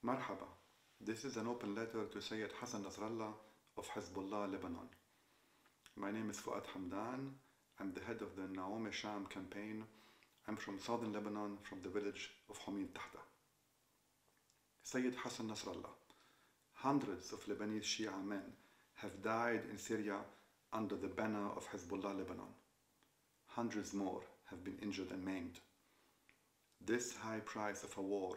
Marhaba. This is an open letter to Sayyed Hassan Nasrallah of Hezbollah Lebanon. My name is Fuad Hamdan. I'm the head of the Naame Shaam campaign. I'm from southern Lebanon, from the village of Homin Tahta. Sayyed Hassan Nasrallah. Hundreds of Lebanese Shia men have died in Syria under the banner of Hezbollah Lebanon. Hundreds more have been injured and maimed. This high price of a war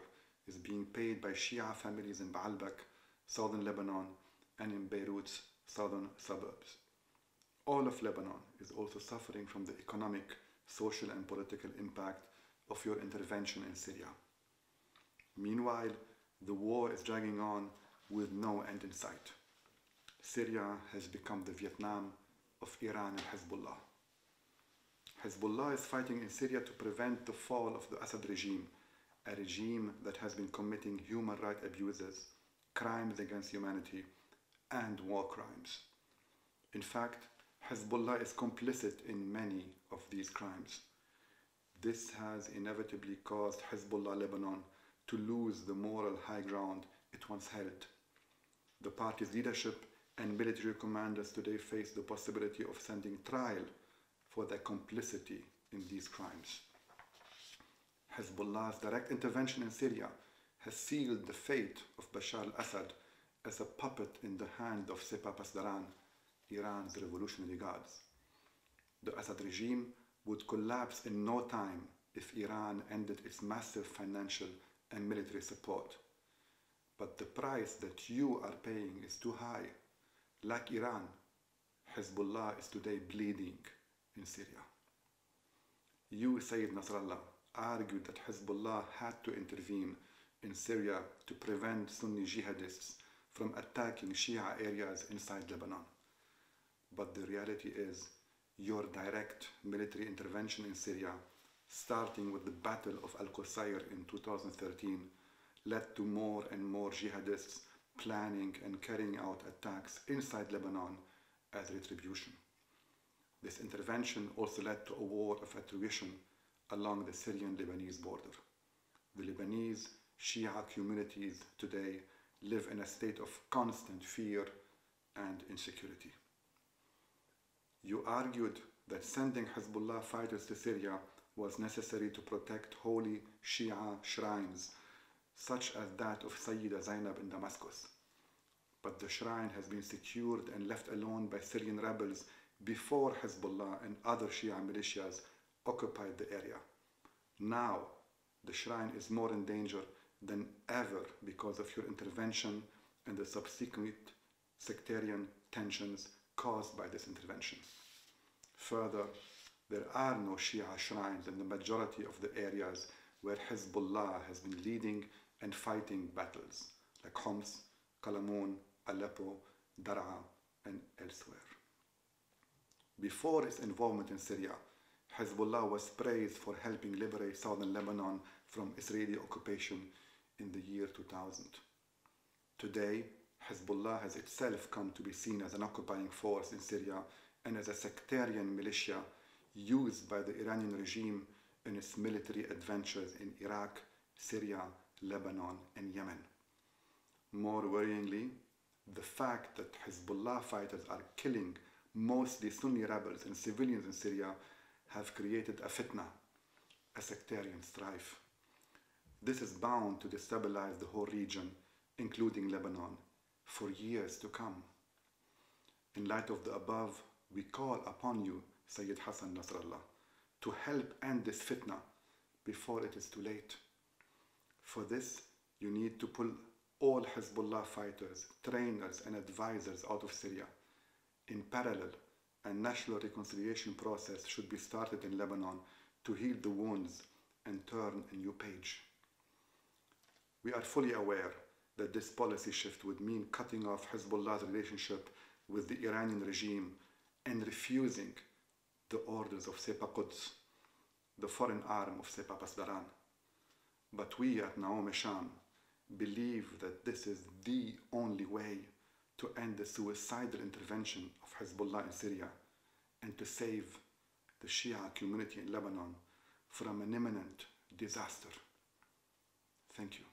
is being paid by Shia families in Baalbek, southern Lebanon, and in Beirut's southern suburbs. All of Lebanon is also suffering from the economic, social, and political impact of your intervention in Syria. Meanwhile, the war is dragging on with no end in sight. Syria has become the Vietnam of Iran and Hezbollah. Hezbollah is fighting in Syria to prevent the fall of the Assad regime, a regime that has been committing human rights abuses, crimes against humanity, and war crimes. In fact, Hezbollah is complicit in many of these crimes. This has inevitably caused Hezbollah Lebanon to lose the moral high ground it once held. The party's leadership and military commanders today face the possibility of sending trial for their complicity in these crimes. Hezbollah's direct intervention in Syria has sealed the fate of Bashar al-Assad as a puppet in the hand of Sepah Pasdaran, Iran's revolutionary guards. The Assad regime would collapse in no time if Iran ended its massive financial and military support. But the price that you are paying is too high. Like Iran, Hezbollah is today bleeding in Syria. You, Sayyid Nasrallah, argued that Hezbollah had to intervene in Syria to prevent Sunni jihadists from attacking Shia areas inside Lebanon. But the reality is, your direct military intervention in Syria, starting with the Battle of Al-Qusayr in 2013, led to more and more jihadists planning and carrying out attacks inside Lebanon as retribution. This intervention also led to a war of attrition along the Syrian-Lebanese border. The Lebanese Shia communities today live in a state of constant fear and insecurity. You argued that sending Hezbollah fighters to Syria was necessary to protect holy Shia shrines, such as that of Sayyida Zainab in Damascus. But the shrine has been secured and left alone by Syrian rebels before Hezbollah and other Shia militias occupied the area. Now, the shrine is more in danger than ever because of your intervention and the subsequent sectarian tensions caused by this intervention. Further, there are no Shia shrines in the majority of the areas where Hezbollah has been leading and fighting battles, like Homs, Qalamun, Aleppo, Dar'a, and elsewhere. Before its involvement in Syria, Hezbollah was praised for helping liberate southern Lebanon from Israeli occupation in the year 2000. Today, Hezbollah has itself come to be seen as an occupying force in Syria and as a sectarian militia used by the Iranian regime in its military adventures in Iraq, Syria, Lebanon, and Yemen. More worryingly, the fact that Hezbollah fighters are killing mostly Sunni rebels and civilians in Syria have created a fitna, a sectarian strife. This is bound to destabilize the whole region, including Lebanon, for years to come. In light of the above, we call upon you, Sayyid Hassan Nasrallah, to help end this fitna before it is too late. For this, you need to pull all Hezbollah fighters, trainers, and advisors out of Syria. In parallel, a national reconciliation process should be started in Lebanon to heal the wounds and turn a new page. We are fully aware that this policy shift would mean cutting off Hezbollah's relationship with the Iranian regime and refusing the orders of Sepah Quds, the foreign arm of Sepah Pasdaran. But we at Naame Shaam believe that this is the only way to end the suicidal intervention of Hezbollah in Syria and to save the Shia community in Lebanon from an imminent disaster. Thank you.